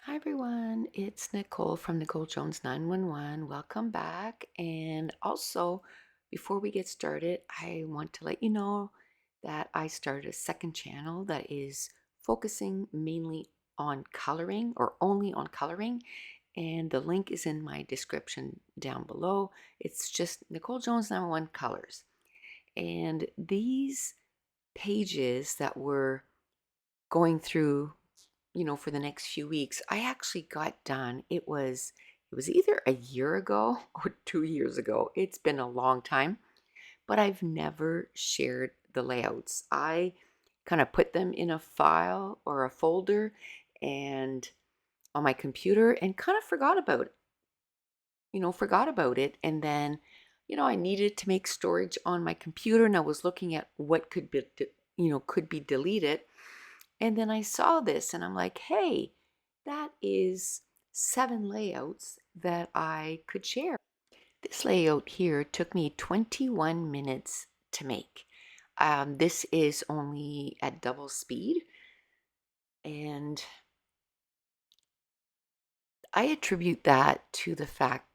Hi everyone, it's Nicole from Nicole Jones 911. Welcome back. And also, before we get started, I want to let you know that I started a second channel that is focusing mainly on coloring or only on coloring. And the link is in my description down below. It's just Nicole Jones 911 Colors. And these pages that we're going through for the next few weeks, I actually got done. It was either a year ago or 2 years ago. It's been a long time, but I've never shared the layouts. I kind of put them in a file or a folder and on my computer and kind of forgot about it. And then, I needed to make storage on my computer and I was looking at what could be deleted. And then I saw this and I'm like, hey, that is 7 layouts that I could share. This layout here took me 21 minutes to make. This is only at double speed. And I attribute that to the fact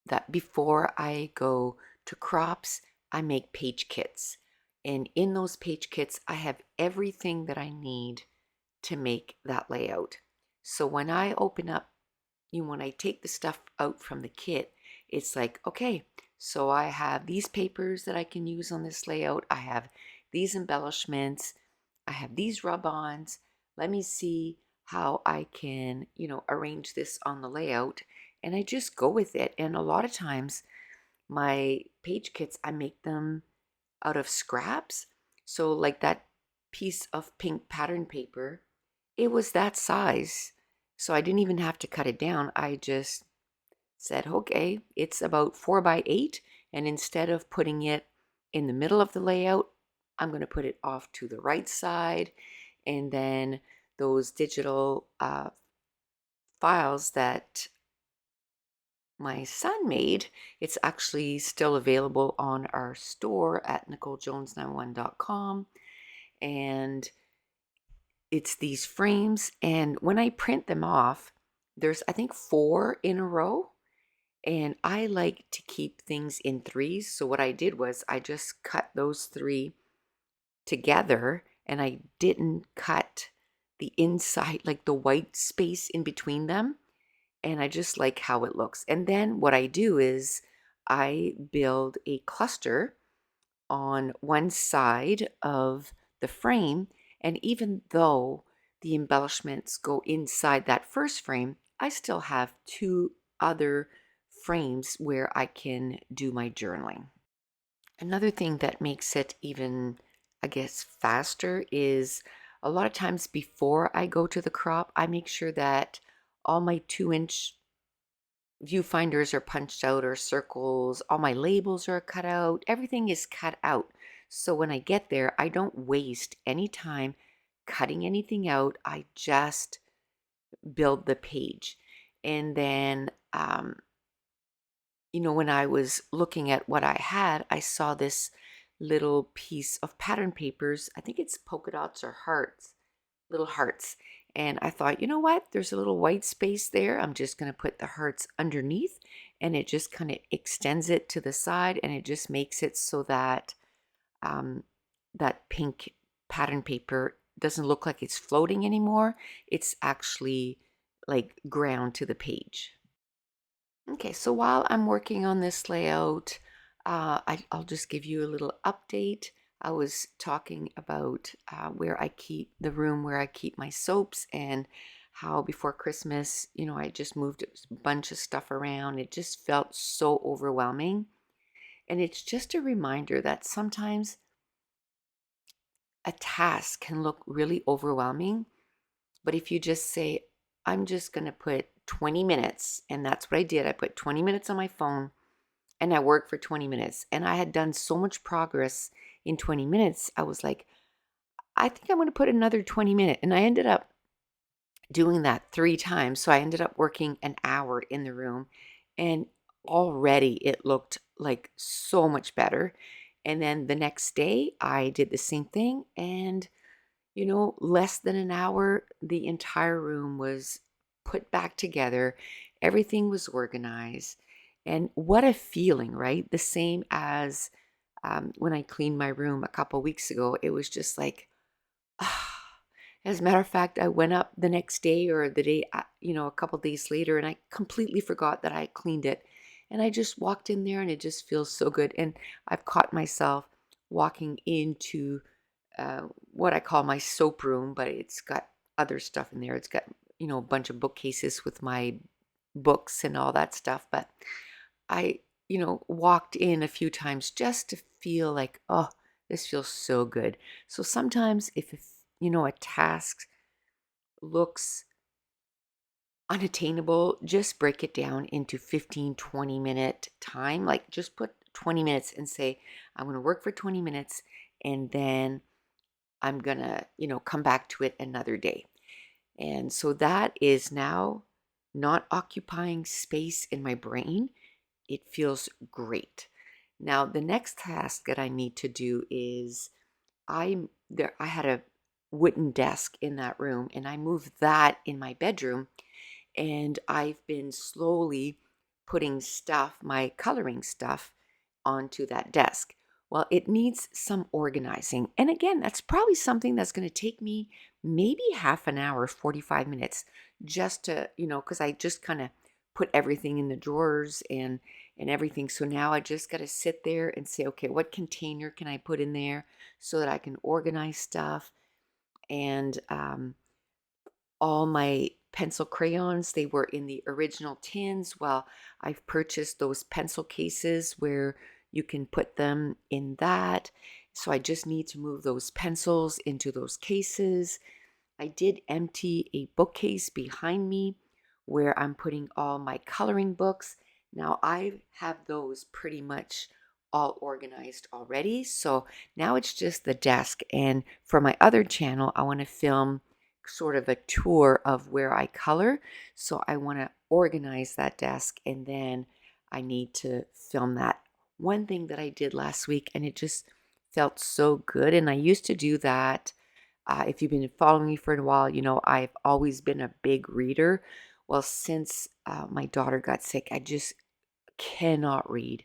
that before I go to crops, I make page kits. And in those page kits, I have everything that I need to make that layout. So when I open up, when I take the stuff out from the kit, it's like, okay, so I have these papers that I can use on this layout. I have these embellishments. I have these rub-ons. Let me see how I can, arrange this on the layout. And I just go with it. And a lot of times my page kits, I make them out of scraps. So like that piece of pink pattern paper, it was that size. So I didn't even have to cut it down. I just said, okay, it's about 4 by 8. And instead of putting it in the middle of the layout, I'm going to put it off to the right side. And then those digital files that my son made, it's actually still available on our store at NicoleJones91.com. And it's these frames. And when I print them off, there's, I think, 4 in a row. And I like to keep things in threes. So what I did was I just cut those 3 together and I didn't cut the inside, like the white space in between them. And I just like how it looks. And then what I do is I build a cluster on one side of the frame. And even though the embellishments go inside that first frame, I still have 2 other frames where I can do my journaling. Another thing that makes it even, I guess, faster is a lot of times before I go to the crop, I make sure that all my 2-inch viewfinders are punched out or circles, all my labels are cut out, everything is cut out. So when I get there, I don't waste any time cutting anything out. I just build the page. And then, when I was looking at what I had, I saw this little piece of pattern papers. I think it's polka dots or hearts, little hearts. And I thought, you know what? There's a little white space there. I'm just going to put the hearts underneath and it just kind of extends it to the side and it just makes it so that um, that pink pattern paper doesn't look like it's floating anymore. It's actually like ground to the page. Okay, so while I'm working on this layout, I'll just give you a little update. I was talking about where I keep the room where I keep my soaps and how before Christmas, I just moved a bunch of stuff around. It just felt so overwhelming. And it's just a reminder that sometimes a task can look really overwhelming. But if you just say, I'm just going to put 20 minutes, and that's what I did. I put 20 minutes on my phone and I worked for 20 minutes. And I had done so much progress in 20 minutes. I was like, I think I'm going to put another 20 minutes. And I ended up doing that 3 times. So I ended up working an hour in the room. And already it looked like so much better. And then the next day I did the same thing. And less than an hour, the entire room was put back together. Everything was organized. And what a feeling, right? The same as when I cleaned my room a couple weeks ago. It was just like, as a matter of fact, I went up the next day or the day, a couple days later, and I completely forgot that I cleaned it. And I just walked in there and it just feels so good. And I've caught myself walking into what I call my soap room, but it's got other stuff in there. It's got, a bunch of bookcases with my books and all that stuff. But I, walked in a few times just to feel like, oh, this feels so good. So sometimes if, a task looks unattainable, just break it down into 15, 20-minute time. Like just put 20 minutes and say, I'm going to work for 20 minutes and then I'm going to, come back to it another day. And so that is now not occupying space in my brain. It feels great. Now, the next task that I need to do is I had a wooden desk in that room and I moved that in my bedroom, and I've been slowly putting stuff, my coloring stuff, onto that desk. Well, it needs some organizing. And again, that's probably something that's going to take me maybe half an hour, 45 minutes, just to, because I just kind of put everything in the drawers and everything. So now I just got to sit there and say, okay, what container can I put in there so that I can organize stuff? And all my pencil crayons, they were in the original tins. Well, I've purchased those pencil cases where you can put them in that. So I just need to move those pencils into those cases. I did empty a bookcase behind me where I'm putting all my coloring books. Now I have those pretty much all organized already. So now it's just the desk. And for my other channel, I want to film sort of a tour of where I color. So I want to organize that desk and then I need to film that. One thing that I did last week and it just felt so good. And I used to do that. If you've been following me for a while, I've always been a big reader. Well, since my daughter got sick, I just cannot read.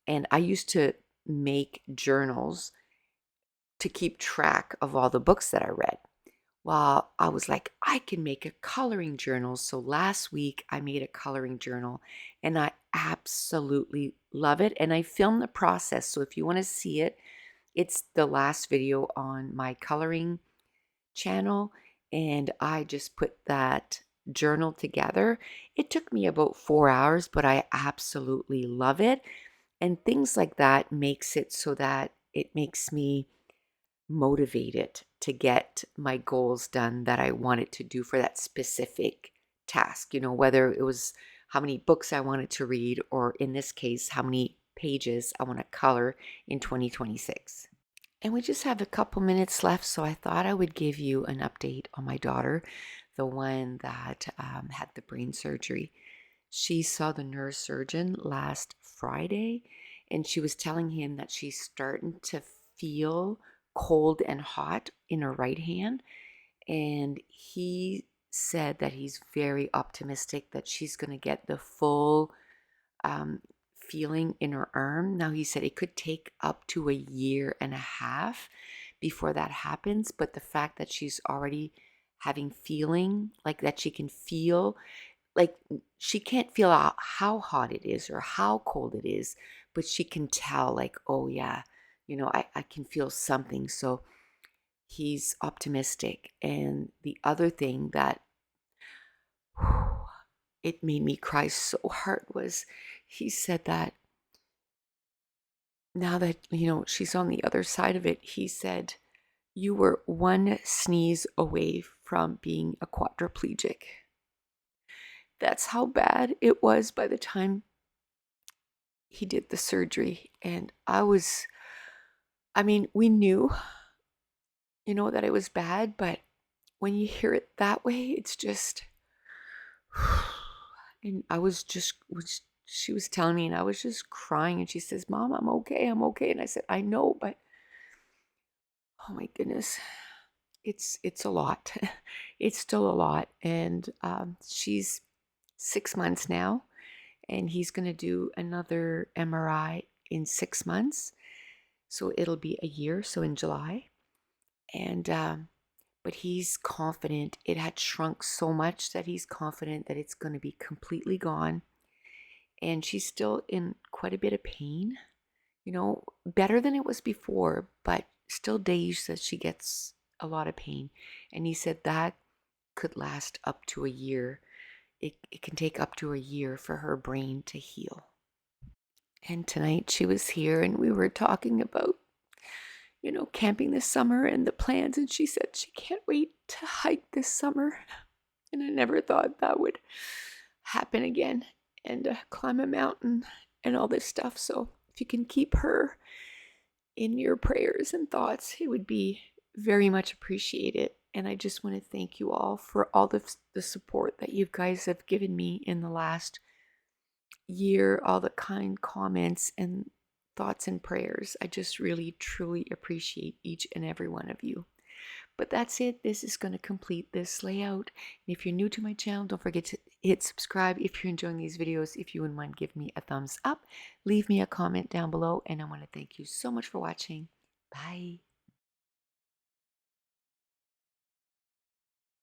And I used to make journals to keep track of all the books that I read. Well, I was like, I can make a coloring journal. So last week I made a coloring journal and I absolutely love it. And I filmed the process. So if you want to see it, it's the last video on my coloring channel. And I just put that journal together. It took me about 4 hours, but I absolutely love it. And things like that makes it so that it makes me motivated to get my goals done that I wanted to do for that specific task, whether it was how many books I wanted to read, or in this case, how many pages I want to color in 2026. And we just have a couple minutes left, so I thought I would give you an update on my daughter, the one that had the brain surgery. She saw the neurosurgeon last Friday, and she was telling him that she's starting to feel cold and hot in her right hand. And he said that he's very optimistic that she's going to get the full um, feeling in her arm. Now, he said it could take up to a year and a half before that happens, but the fact that she's already having feeling, like that she can feel, like she can't feel how hot it is or how cold it is, but she can tell, like, oh yeah, I can feel something. So he's optimistic. And the other thing that it made me cry so hard was he said that now that, she's on the other side of it, he said, you were one sneeze away from being a quadriplegic. That's how bad it was by the time he did the surgery. And we knew, that it was bad, but when you hear it that way, it's just, and she was telling me and I was just crying and she says, Mom, I'm okay. And I said, I know, but oh my goodness, it's a lot. It's still a lot. And she's 6 months now, and he's going to do another MRI in 6 months. So it'll be a year, so in July. And but he's confident it had shrunk so much that he's confident that it's going to be completely gone. And she's still in quite a bit of pain, better than it was before, but still days that she gets a lot of pain. And he said that could last up to a year. It can take up to a year for her brain to heal. And tonight she was here and we were talking about, camping this summer and the plans. And she said she can't wait to hike this summer. And I never thought that would happen again, and climb a mountain and all this stuff. So if you can keep her in your prayers and thoughts, it would be very much appreciated. And I just want to thank you all for all the support that you guys have given me in the last year, all the kind comments and thoughts and prayers. I just really, truly appreciate each and every one of you. But that's it. This is going to complete this layout. And if you're new to my channel, don't forget to hit subscribe if you're enjoying these videos. If you wouldn't mind, give me a thumbs up. Leave me a comment down below. And I want to thank you so much for watching. Bye.